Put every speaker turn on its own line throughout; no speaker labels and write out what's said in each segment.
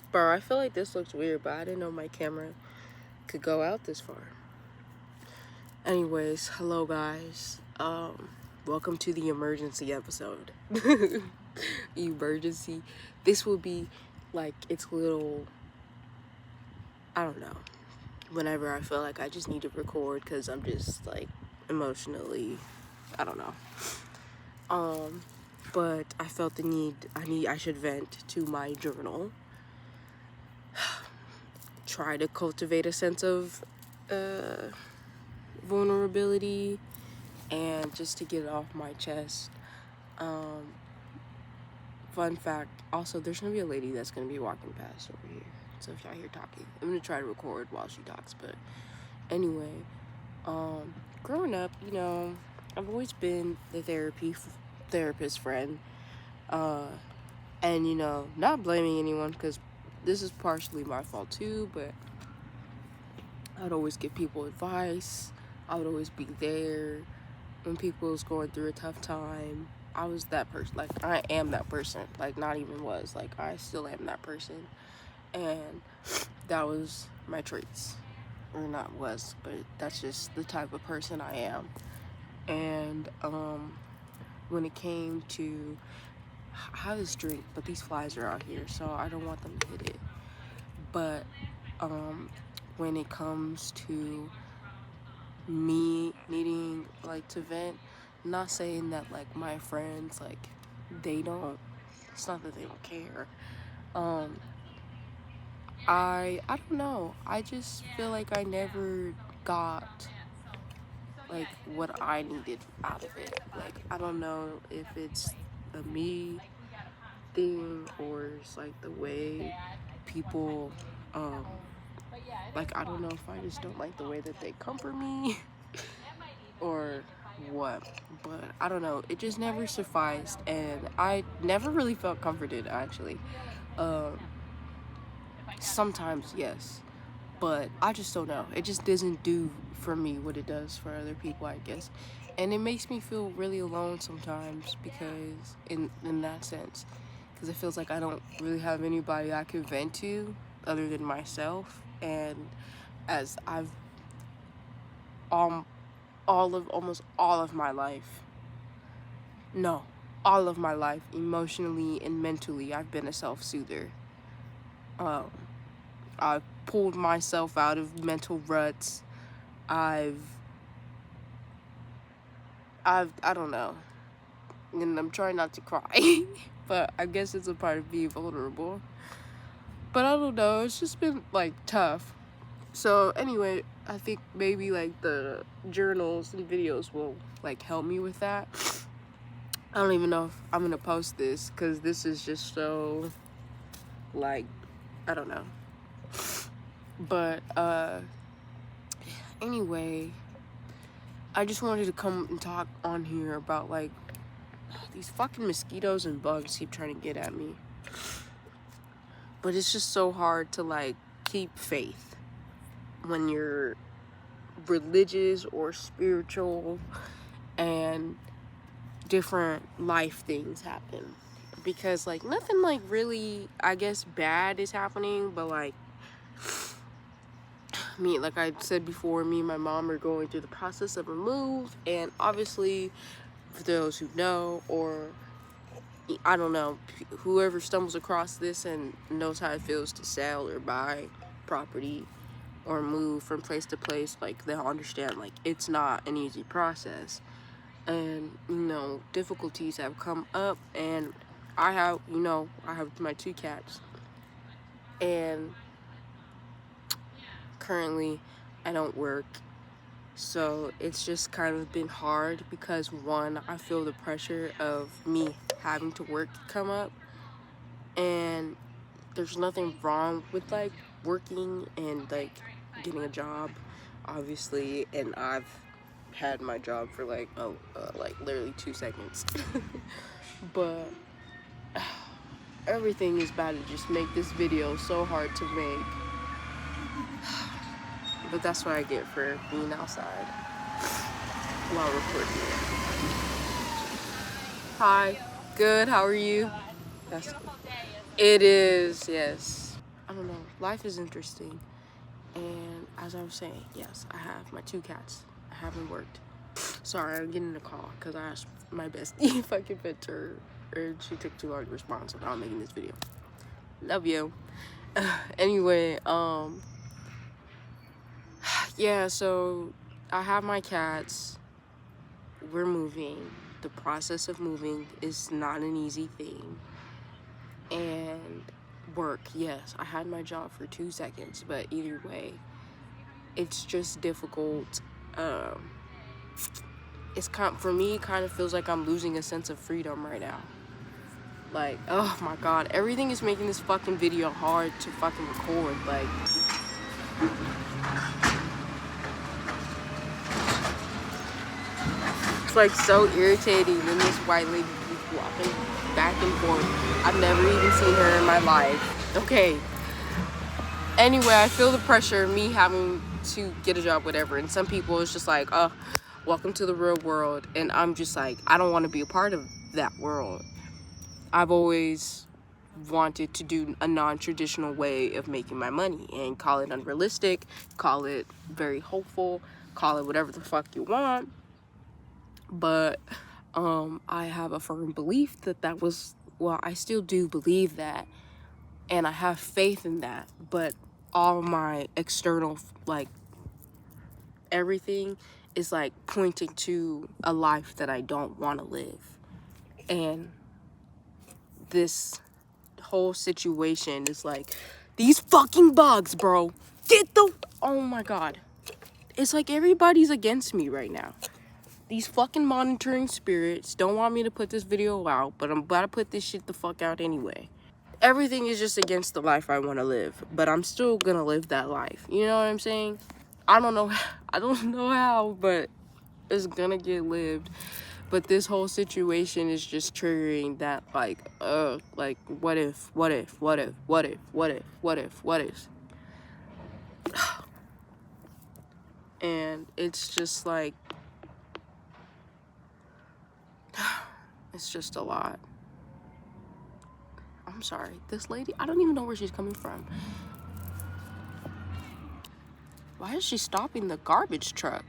Bro, I feel like this looks weird, but I didn't know my camera could go out this far. Anyways, hello guys. Welcome to the emergency episode. Emergency. This will be like its little, I don't know, whenever I feel like I just need to record because I'm just like emotionally, I don't know. But I felt the need, I should vent to my journal. Try to cultivate a sense of vulnerability and just to get it off my chest. Fun fact, also there's gonna be a lady that's gonna be walking past over here, so if y'all hear talking, I'm gonna try to record while she talks. But anyway, growing up, you know, I've always been the therapist friend, and you know, not blaming anyone because this is partially my fault too, but I'd always give people advice. I would always be there when people was going through a tough time. I was that person. Like, I am that person. Like, not even was. Like, I still am that person. And that was my traits. Or not was, but that's just the type of person I am. And when it came to, I have this drink, but these flies are out here, so I don't want them to hit it. But when it comes to me needing like to vent, not saying that like my friends, like, they don't, it's not that they don't care. I don't know, I just feel like I never got like what I needed out of it. Like, I don't know if it's a me thing or it's like the way people like, I don't know if I just don't like the way that they comfort me or what, but I don't know, it just never sufficed, and I never really felt comforted, actually. Sometimes yes, but I just don't know, it just doesn't do for me what it does for other people, I guess. And it makes me feel really alone sometimes, because in that sense, because it feels like I don't really have anybody I can vent to other than myself. And as I've almost all of my life, emotionally and mentally, I've been a self-soother. I've pulled myself out of mental ruts. I don't know, and I'm trying not to cry, but I guess it's a part of being vulnerable. But I don't know, it's just been like tough. So anyway, I think maybe like the journals and videos will like help me with that. I don't even know if I'm gonna post this because this is just so like, I don't know. But anyway, I just wanted to come and talk on here about like these fucking mosquitoes and bugs keep trying to get at me. But it's just so hard to like keep faith when you're religious or spiritual and different life things happen, because like nothing like really, I guess, bad is happening, but like me, like I said before, me and my mom are going through the process of a move, and obviously for those who know, or I don't know, whoever stumbles across this and knows how it feels to sell or buy property or move from place to place, like they'll understand like it's not an easy process. And you know, difficulties have come up, and I have my 2 cats, and currently I don't work, so it's just kind of been hard because, one, I feel the pressure of me having to work come up, and there's nothing wrong with like working and like getting a job, obviously, and I've had my job for like like literally 2 seconds. But everything is about to just make this video so hard to make. But that's what I get for being outside while recording it. Hi. Good, how are you? That's good. It is, yes. I don't know, life is interesting. And as I was saying, yes, I have my 2 cats. I haven't worked. Sorry, I'm getting a call because I asked my bestie if I could vent to her, and she took too long to respond, so now I'm making this video. Love you. Anyway, yeah, so I have my cats. We're moving. The process of moving is not an easy thing. And work, yes, I had my job for 2 seconds, but either way, it's just difficult. It's for me, it kind of feels like I'm losing a sense of freedom right now. Like, oh my god, everything is making this fucking video hard to fucking record. Like, it's like so irritating when this white lady keeps walking back and forth. I've never even seen her in my life. Okay. Anyway, I feel the pressure of me having to get a job, whatever. And some people, it's just like, oh, welcome to the real world. And I'm just like, I don't want to be a part of that world. I've always wanted to do a non-traditional way of making my money, and call it unrealistic, call it very hopeful, call it whatever the fuck you want. But I have a firm belief that was, well, I still do believe that, and I have faith in that, but all my external, like, everything is like pointing to a life that I don't want to live. And this whole situation is like, these fucking bugs, bro, oh my god, it's like everybody's against me right now. These fucking monitoring spirits don't want me to put this video out, but I'm about to put this shit the fuck out anyway. Everything is just against the life I want to live, but I'm still gonna live that life. You know what I'm saying? I don't know how, but it's gonna get lived. But this whole situation is just triggering that, like, what if? And it's just like, it's just a lot. I'm sorry, this lady, I don't even know where she's coming from. Why is she stopping the garbage truck?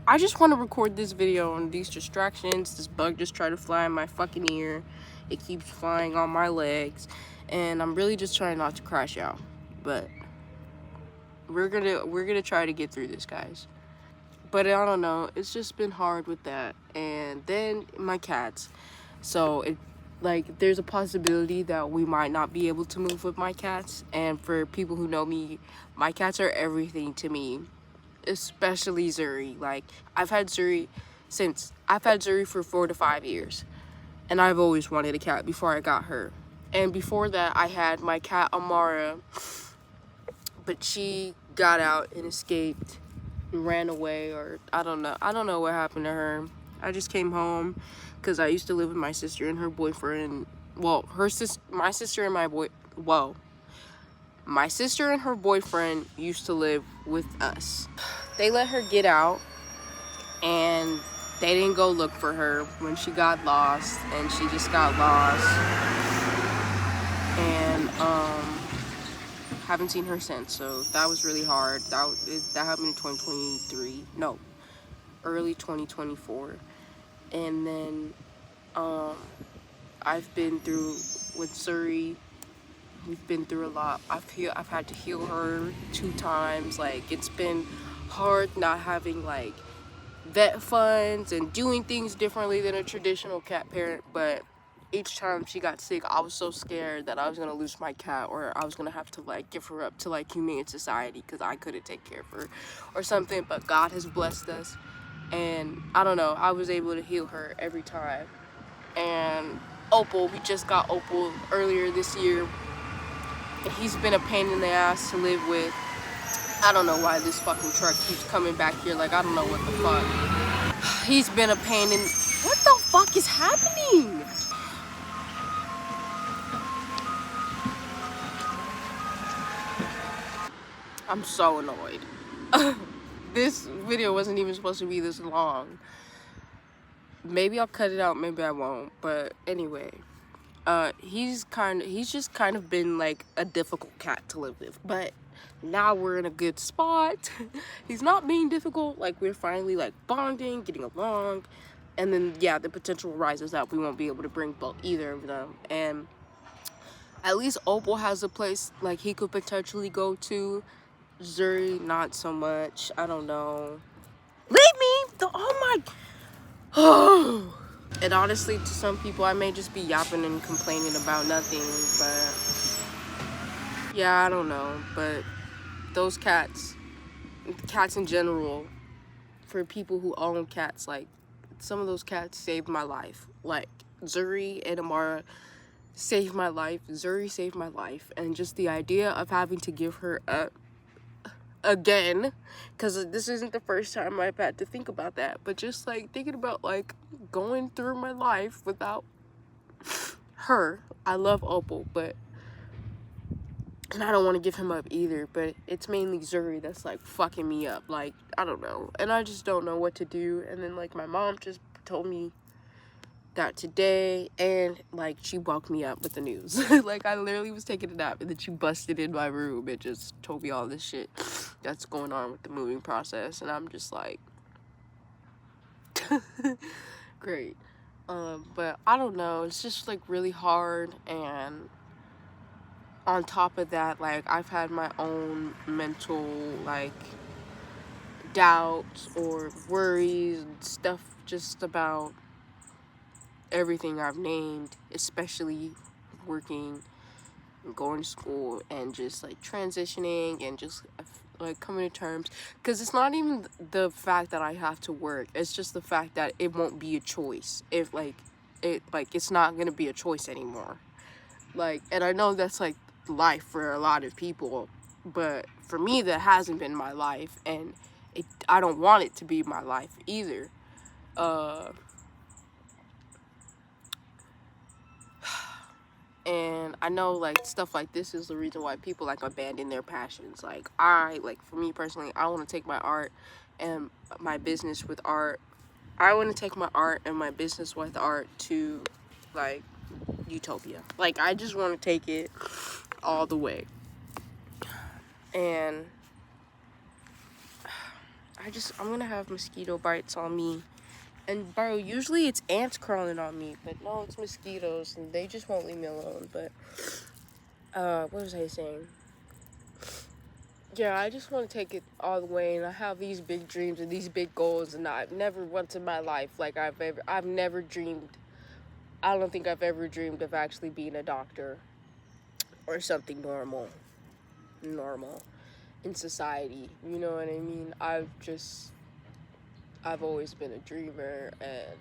I just want to record this video on these distractions. This bug just tried to fly in my fucking ear. It keeps flying on my legs, and I'm really just trying not to crash out. But we're gonna try to get through this, guys. But I don't know, it's just been hard with that. And then my cats. So there's a possibility that we might not be able to move with my cats. And for people who know me, my cats are everything to me, especially Zuri. Like, I've had Zuri for 4 to 5 years, and I've always wanted a cat before I got her. And before that, I had my cat Amara, but she got out and escaped, ran away, or I don't know what happened to her. I just came home because I used to live with my sister and her boyfriend. Well, my sister and her boyfriend used to live with us. They let her get out, and they didn't go look for her when she got lost, and she just got lost. And haven't seen her since, so that was really hard. That happened in 2023. No, early 2024. And then I've been through with Zuri. We've been through a lot. I've had to heal her 2 times. Like, it's been hard not having like vet funds and doing things differently than a traditional cat parent. But each time she got sick, I was so scared that I was gonna lose my cat, or I was gonna have to like give her up to like Humane Society because I couldn't take care of her or something. But God has blessed us, and I don't know, I was able to heal her every time. And Opal, we just got Opal earlier this year, and he's been a pain in the ass to live with. I don't know why this fucking truck keeps coming back here. Like, I don't know what the fuck. He's been a pain in... What the fuck is happening? I'm so annoyed. This video wasn't even supposed to be this long. Maybe I'll cut it out, maybe I won't. But anyway, he's just kind of been like a difficult cat to live with, but now we're in a good spot. He's not being difficult, like we're finally like bonding, getting along, and then yeah, the potential arises that we won't be able to bring both either of them, and at least Opal has a place like he could potentially go to. Zuri, not so much. I don't know. Leave me! Oh my... And honestly, to some people, I may just be yapping and complaining about nothing, but yeah, I don't know. But those cats in general, for people who own cats, like, some of those cats saved my life. Like, Zuri and Amara saved my life. Zuri saved my life. And just the idea of having to give her up again, because this isn't the first time I've had to think about that, but just like thinking about like going through my life without her. I love Opal, but and I don't want to give him up either, but it's mainly Zuri that's like fucking me up. Like, I don't know, and I just don't know what to do. And then like my mom just told me that today, and like she woke me up with the news. Like, I literally was taking a nap and then she busted in my room and just told me all this shit that's going on with the moving process, and I'm just like great. But I don't know, it's just like really hard, and on top of that, like I've had my own mental like doubts or worries and stuff just about everything I've named, especially working and going to school and just like transitioning and just like coming to terms, because it's not even the fact that I have to work, it's just the fact that it won't be a choice. If like it's not gonna be a choice anymore, like, and I know that's like life for a lot of people, but for me that hasn't been my life, and I don't want it to be my life either. And I know like stuff like this is the reason why people like abandon their passions. Like for me personally, I want to take my art and my business with art. I want to take my art and my business with art to like utopia. Like, I just want to take it all the way. And I'm gonna have mosquito bites on me. And bro, usually it's ants crawling on me, but no, it's mosquitoes, and they just won't leave me alone. But what was I saying? Yeah, I just want to take it all the way, and I have these big dreams and these big goals, and I've never once in my life, like I've never dreamed. I don't think I've ever dreamed of actually being a doctor or something normal in society. You know what I mean? I've always been a dreamer and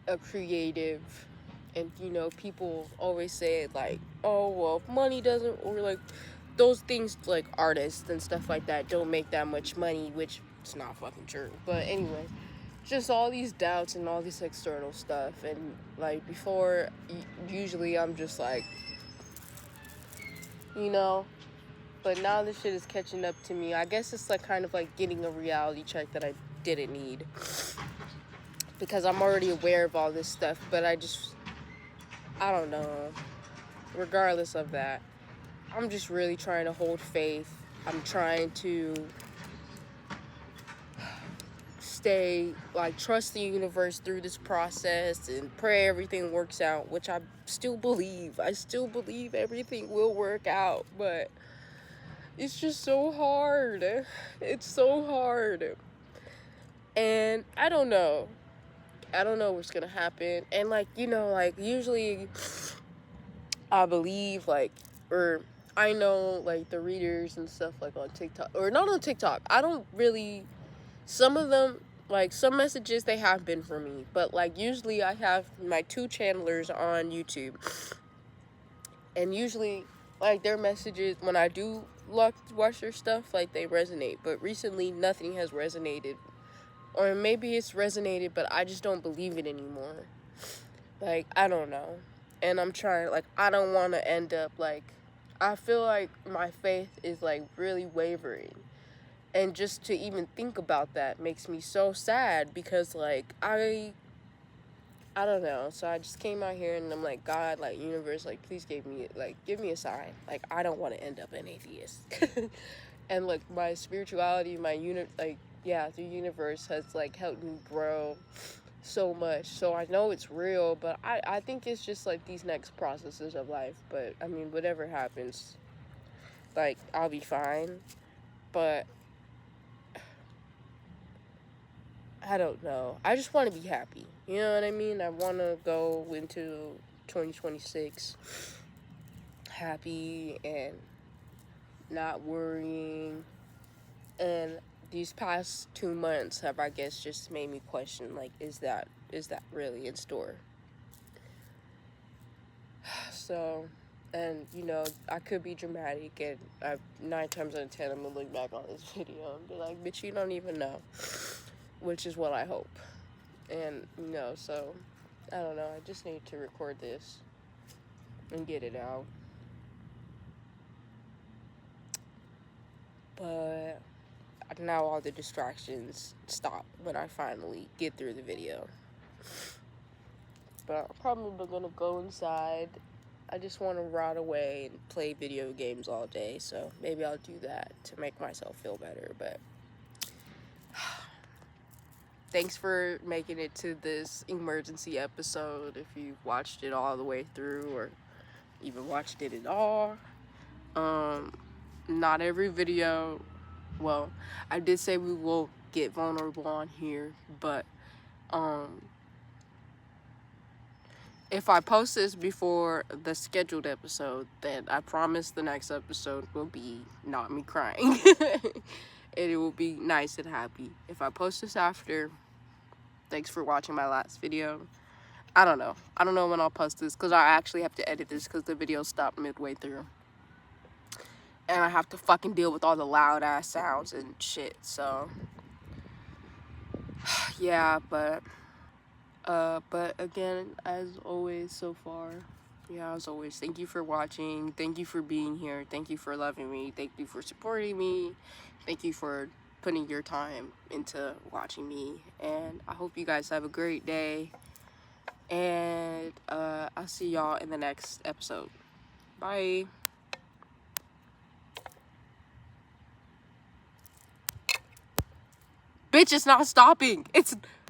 a creative, and you know, people always say like, oh well, if money doesn't, or like those things like artists and stuff like that don't make that much money, which it's not fucking true. But anyway, just all these doubts and all this external stuff, and like before, usually I'm just like, you know, but now this shit is catching up to me. I guess it's like kind of like getting a reality check that I didn't need, because I'm already aware of all this stuff, but I don't know. Regardless of that, I'm just really trying to hold faith. I'm trying to trust the universe through this process and pray everything works out, which I still believe. I still believe everything will work out, but it's just so hard. It's so hard. And I don't know what's gonna happen. And like, you know, like usually I believe like, or I know like the readers and stuff like on TikTok, or not on TikTok. I don't really, some of them, like some messages they have been for me, but like usually I have my 2 channelers on YouTube, and usually like their messages, when I do watch their stuff, like they resonate, but recently nothing has resonated, or maybe it's resonated but I just don't believe it anymore. Like, I don't know. And I'm trying, like, I don't want to end up like, I feel like my faith is like really wavering. And just to even think about that makes me so sad, because like I I don't know. So I just came out here and I'm like, God, like, universe, like, please give me a sign. Like, I don't want to end up an atheist. And like my spirituality, the universe has like helped me grow so much. So I know it's real, but I think it's just like these next processes of life. But I mean, whatever happens, like, I'll be fine. But I don't know. I just want to be happy. You know what I mean? I want to go into 2026 happy and not worrying. And these past 2 months have, I guess, just made me question, like, is that really in store? So, and, you know, I could be dramatic, and 9 times out of 10, I'm going to look back on this video and be like, bitch, you don't even know. Which is what I hope. And, you know, so, I don't know. I just need to record this and get it out. But now all the distractions stop when I finally get through the video. But I'm probably gonna go inside. I just want to rot away and play video games all day, so maybe I'll do that to make myself feel better. But thanks for making it to this emergency episode. If you watched it all the way through, or even watched it at all. Not every video, well, I did say we will get vulnerable on here, but if I post this before the scheduled episode, then I promise the next episode will be not me crying. And it will be nice and happy. If I post this after, thanks for watching my last video. I don't know when I'll post this, because I actually have to edit this because the video stopped midway through. And I have to fucking deal with all the loud ass sounds and shit, so yeah. But again, as always so far, thank you for watching, thank you for being here, thank you for loving me, thank you for supporting me, thank you for putting your time into watching me, and I hope you guys have a great day, and I'll see y'all in the next episode. Bye. Bitch, it's not stopping. It's